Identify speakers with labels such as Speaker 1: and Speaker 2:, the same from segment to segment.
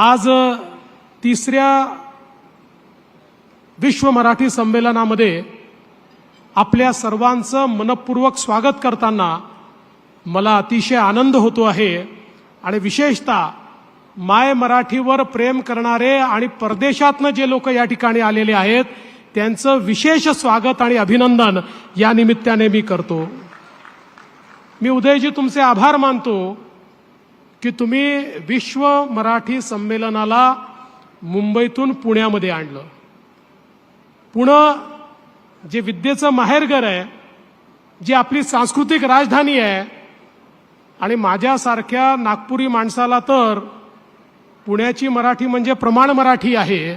Speaker 1: आज तिसऱ्या विश्व मराठी संमेलनामध्ये आपल्या सर्वांचं मनपूर्वक स्वागत करताना मला अतिशय आनंद होतो आहे आणि विशेषतः माय मराठीवर प्रेम करणारे आणि परदेशातनं जे लोक या ठिकाणी आलेले आहेत त्यांचं विशेष स्वागत आणि अभिनंदन या निमित्ताने मी करतो। मी उदयजी तुमचे आभार मानतो की तुम्ही विश्व मराठी संमेलनाला मुंबईतून पुण्यामध्ये आणलं। पुणे जे विद्येचं माहेरघर आहे, जी आपली सांस्कृतिक राजधानी आहे आणि माझ्यासारख्या नागपुरी माणसाला तर पुण्याची मराठी म्हणजे प्रमाण मराठी आहे,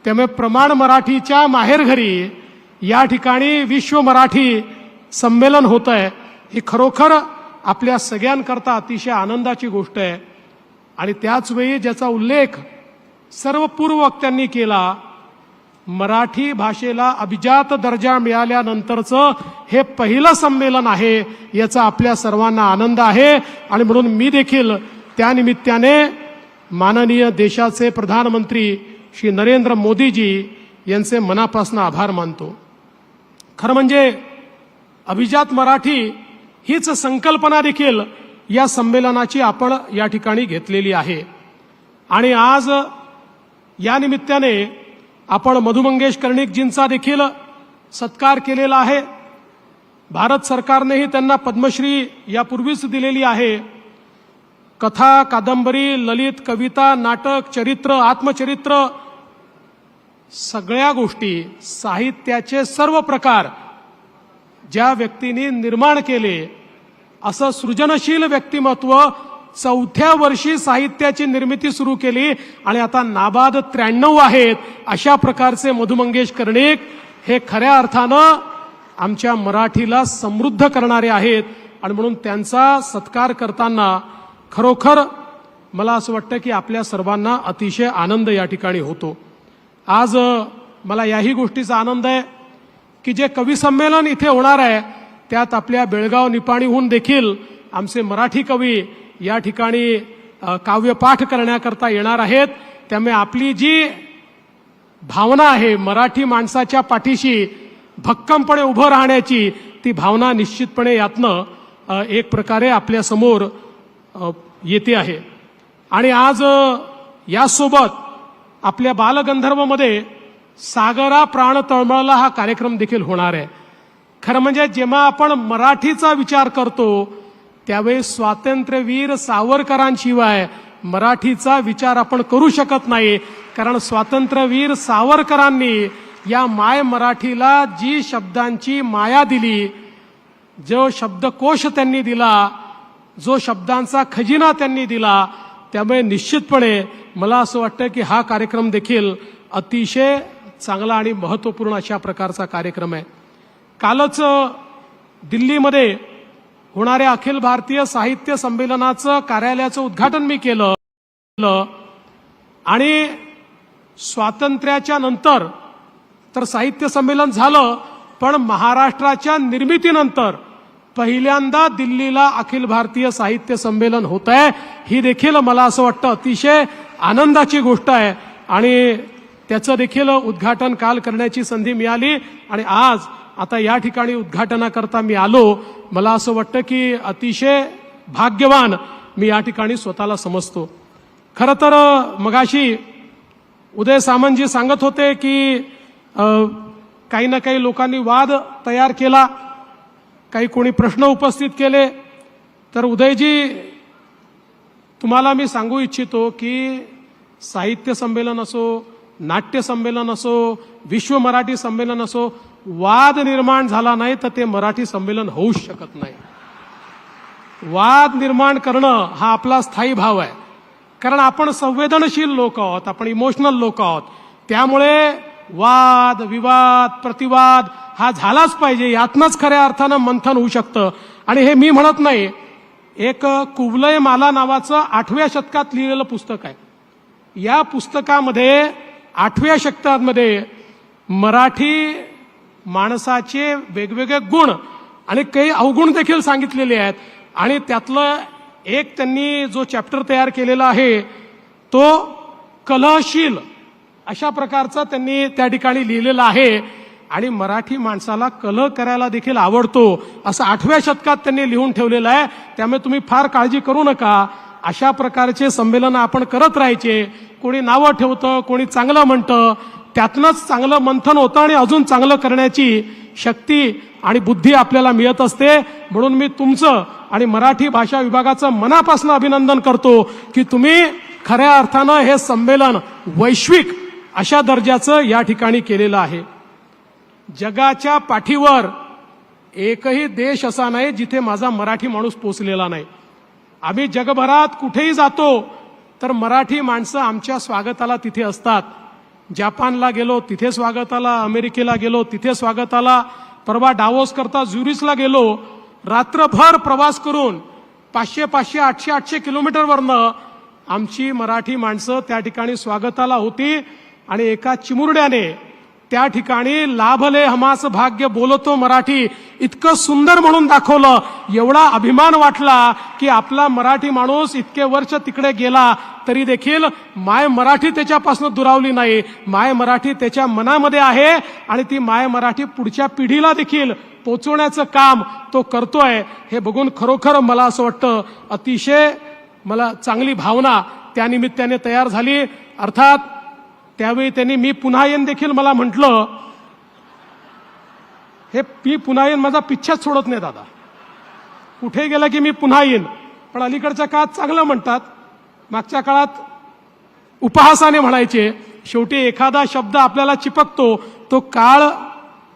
Speaker 1: त्यामुळे प्रमाण मराठीच्या माहेरघरी या ठिकाणी विश्व मराठी संमेलन होत आहे ही खरोखर आपल्या सगळ्यांकरता अतिशय आनंदाची गोष्ट आहे। आणि त्याच वेळी ज्याचा उल्लेख सर्व पूर्व वक्त्यांनी केला, मराठी भाषेला अभिजात दर्जा मिळाल्यानंतरचं हे पहिलं संमेलन आहे, याचा आपल्या सर्वांना आनंद आहे। आणि म्हणून मी देखील त्या निमित्ताने माननीय देशाचे प्रधानमंत्री श्री नरेंद्र मोदीजी यांचे मनापासून आभार मानतो। खरं म्हणजे अभिजात मराठी हीच संकल्पना देखील या संमेलनाची आपण या ठिकाणी घेतलेली आहे। आणि आज या निमित्ताने आपण मधु मंगेश कर्णिकजींचा देखील सत्कार केलेला आहे। भारत सरकारनेही त्यांना पद्मश्री यापूर्वीच दिलेली आहे। कथा, कादंबरी, ललित, कविता, नाटक, चरित्र, आत्मचरित्र सगळ्या गोष्टी, साहित्याचे सर्व प्रकार ज्या व्यक्तींनी निर्माण केले, असं सृजनशील व्यक्तिमत्व 4थ्या वर्षी साहित्याची निर्मिती सुरू केली आणि आता नाबाद 93 आहेत। अशा प्रकारचे मधु मंगेश कर्णिक हे खऱ्या अर्थानं आमच्या मराठीला समृद्ध करणारे आहेत। आणि म्हणून त्यांचा सत्कार करताना खरोखर मला असं वाटतं की आपल्या सर्वांना अतिशय आनंद या ठिकाणी होतो। आज मला याही गोष्टीचा आनंद आहे की जे कवी संमेलन इथे होणार आहे त्यात आपल्या बेळगाव निपाणीहून देखील आमचे मराठी कवी या ठिकाणी काव्यपाठ करण्याकरता येणार आहेत। त्यामुळे आपली जी भावना आहे मराठी माणसाच्या पाठीशी भक्कमपणे उभं राहण्याची, ती भावना निश्चितपणे यातनं एक प्रकारे आपल्या समोर येते आहे। आणि आज यासोबत आपल्या बालगंधर्वमध्ये सागरा प्राण तळमळला हा कार्यक्रम देखील होणार आहे। खरं म्हणजे जेव्हा आपण मराठीचा विचार करतो त्यावेळी स्वातंत्र्यवीर सावरकरांशिवाय मराठीचा विचार आपण करू शकत नाही। कारण स्वातंत्र्यवीर सावरकरांनी या माय मराठीला जी शब्दांची माया दिली, जो शब्दकोश त्यांनी दिला, जो शब्दांचा खजिना त्यांनी दिला, त्यामुळे निश्चितपणे मला असं वाटतं की हा कार्यक्रम देखील अतिशय चांगला आणि महत्त्वपूर्ण अशा प्रकारचा कार्यक्रम आहे। कालच दिल्लीमध्ये होणाऱ्या अखिल भारतीय साहित्य संमेलनाचं कार्यालयाचं उद्घाटन मी केलं। आणि स्वातंत्र्याच्या नंतर तर साहित्य संमेलन झालं, पण महाराष्ट्राच्या निर्मितीनंतर पहिल्यांदा दिल्लीला अखिल भारतीय साहित्य संमेलन होत आहे, ही देखील मला असं वाटतं अतिशय आनंदाची गोष्ट आहे। आणि त्याचं देखील उद्घाटन काल करण्याची संधी मिळाली आणि आज आता या ठिकाणी उद्घाटनाकरता मी आलो। मला असं वाटतं की अतिशय भाग्यवान मी या ठिकाणी स्वतःला समजतो। खरं तर मगाशी उदय सामंतजी सांगत होते की काही ना काही लोकांनी वाद तयार केला, काही कोणी प्रश्न उपस्थित केले। तर उदयजी, तुम्हाला मी सांगू इच्छितो की साहित्य संमेलन असो, नाट्य संमेलन असो, विश्व मराठी संमेलन असो, वाद निर्माण झाला नाही तर ते मराठी संमेलन होऊच शकत नाही। वाद निर्माण करणं हा आपला स्थायी भाव आहे, कारण आपण संवेदनशील लोक आहोत, आपण इमोशनल लोक आहोत। त्यामुळे वाद, विवाद, प्रतिवाद हा झालाच पाहिजे, यातनंच खऱ्या अर्थानं मंथन होऊ शकतं। आणि हे मी म्हणत नाही, एक कुवलय माला नावाचं 8व्या शतकात लिहिलेलं पुस्तक आहे। या पुस्तकामध्ये 8व्या शतकामध्ये मराठी माणसाचे वेगवेगळे गुण आणि काही अवगुण देखील सांगितलेले आहेत। आणि त्यातलं एक त्यांनी जो चॅप्टर तयार केलेला आहे तो कलहशील अशा प्रकारचं त्यांनी त्या ठिकाणी लिहिलेलं आहे. आणि मराठी माणसाला कलह करायला देखील आवडतो असं 8व्या शतकात त्यांनी लिहून ठेवलेलं आहे. त्यामुळे तुम्ही फार काळजी करू नका. अशा प्रकारचे संमेलन आपण करत राहायचे. कोणी नावं ठेवतं, कोणी चांगलं म्हणतं, त्यातनंच चांगलं मंथन होतं आणि अजून चांगलं करण्याची शक्ती आणि बुद्धी आपल्याला मिळत असते. म्हणून मी तुमचं आणि मराठी भाषा विभागाचं मनापासून अभिनंदन करतो की तुम्ही खऱ्या अर्थानं हे संमेलन वैश्विक अशा दर्जाचं या ठिकाणी केलेलं आहे. जगाच्या पाठीवर एकही देश असा नाही जिथे माझा मराठी माणूस पोचलेला नाही. आम्ही जगभरात कुठेही जातो तर मराठी माणसं आमच्या स्वागताला तिथे असतात. जपानला गेलो तिथे स्वागताला, अमेरिकेला गेलो तिथे स्वागताला, परवा डावोस करता झुरिचला गेलो, रात्रभर प्रवास करून 500, 800 किलोमीटरवरनं आमची मराठी माणसं त्या ठिकाणी स्वागताला होती. आणि एका चिमुरड्याने त्या ठिकाणी लाभले हमास भाग्य बोलतो मराठी इतकं सुंदर म्हणून दाखवलं. एवढा अभिमान वाटला की आपला मराठी माणूस इतके वर्ष तिकडे गेला तरी देखील माय मराठी त्याच्यापासून दुरावली नाही. माय मराठी त्याच्या मनामध्ये आहे आणि ती माय मराठी पुढच्या पिढीला देखील पोचवण्याचं काम तो करतोय. हे बघून खरोखर मला असं वाटतं अतिशय मला चांगली भावना त्या निमित्ताने तयार झाली. अर्थात त्यावेळी त्यांनी मी पुन्हा येईन देखील मला म्हटलं. हे मी पुन्हा येईन माझा पिच्छाच सोडत नाही दादा. कुठे गेला की मी पुन्हा येईन. पण अलीकडच्या काळात चांगलं म्हणतात, मागच्या काळात उपहासाने म्हणायचे. शेवटी एखादा शब्द आपल्याला चिपकतो तो काळ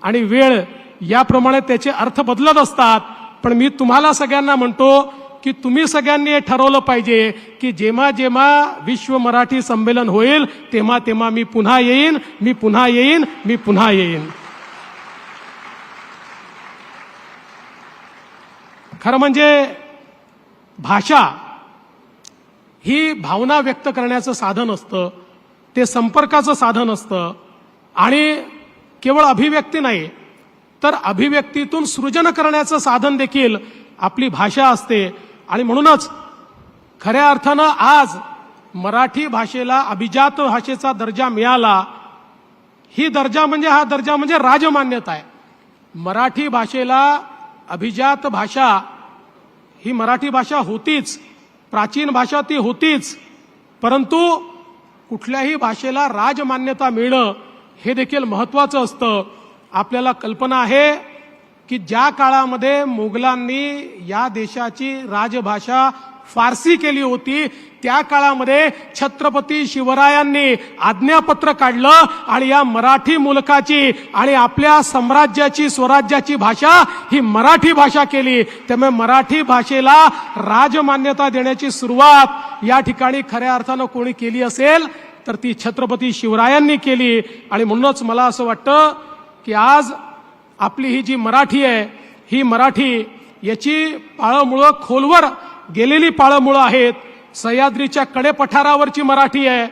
Speaker 1: आणि वेळ याप्रमाणे त्याचे अर्थ बदलत असतात. पण मी तुम्हाला सगळ्यांना म्हणतो की तुम्ही सगळ्यांनी हे ठरवलं पाहिजे की जेव्हा जेव्हा विश्व मराठी संमेलन होईल तेव्हा तेव्हा मी पुन्हा येईन, मी पुन्हा येईन, मी पुन्हा येईन. खरं म्हणजे भाषा ही भावना व्यक्त करण्याचं साधन असतं, ते संपर्काचं साधन असतं आणि केवळ अभिव्यक्ती नाही तर अभिव्यक्तीतून सृजन करण्याचं साधन देखील आपली भाषा असते. आणि म्हणूनच खऱ्या अर्थानं आज मराठी भाषेला अभिजात भाषेचा दर्जा मिळाला. हा दर्जा म्हणजे राजमान्यता आहे. मराठी भाषेला अभिजात भाषा ही मराठी भाषा होतीच, प्राचीन भाषा ती होतीच, परंतु कुठल्याही भाषेला राजमान्यता मिळणं हे देखील महत्वाचं असतं. आपल्याला कल्पना आहे की ज्या काळामध्ये मोगलांनी या देशाची राजभाषा फारसी केली होती त्या काळामध्ये छत्रपती शिवरायांनी आज्ञापत्र काढलं आणि या मराठी मुलकाची आणि आपल्या साम्राज्याची स्वराज्याची भाषा ही मराठी भाषा केली. त्यामुळे मराठी भाषेला राजमान्यता देण्याची सुरुवात या ठिकाणी खऱ्या अर्थानं कोणी केली असेल तर ती छत्रपती शिवरायांनी केली. आणि म्हणूनच मला असं वाटतं की आज आपली ही जी मराठी आहे ही मराठी याची पाळंमुळं खोलवर गेलेली पाळंमुळं आहेत. सह्याद्रीच्या कडेपठारावरची मराठी आहे,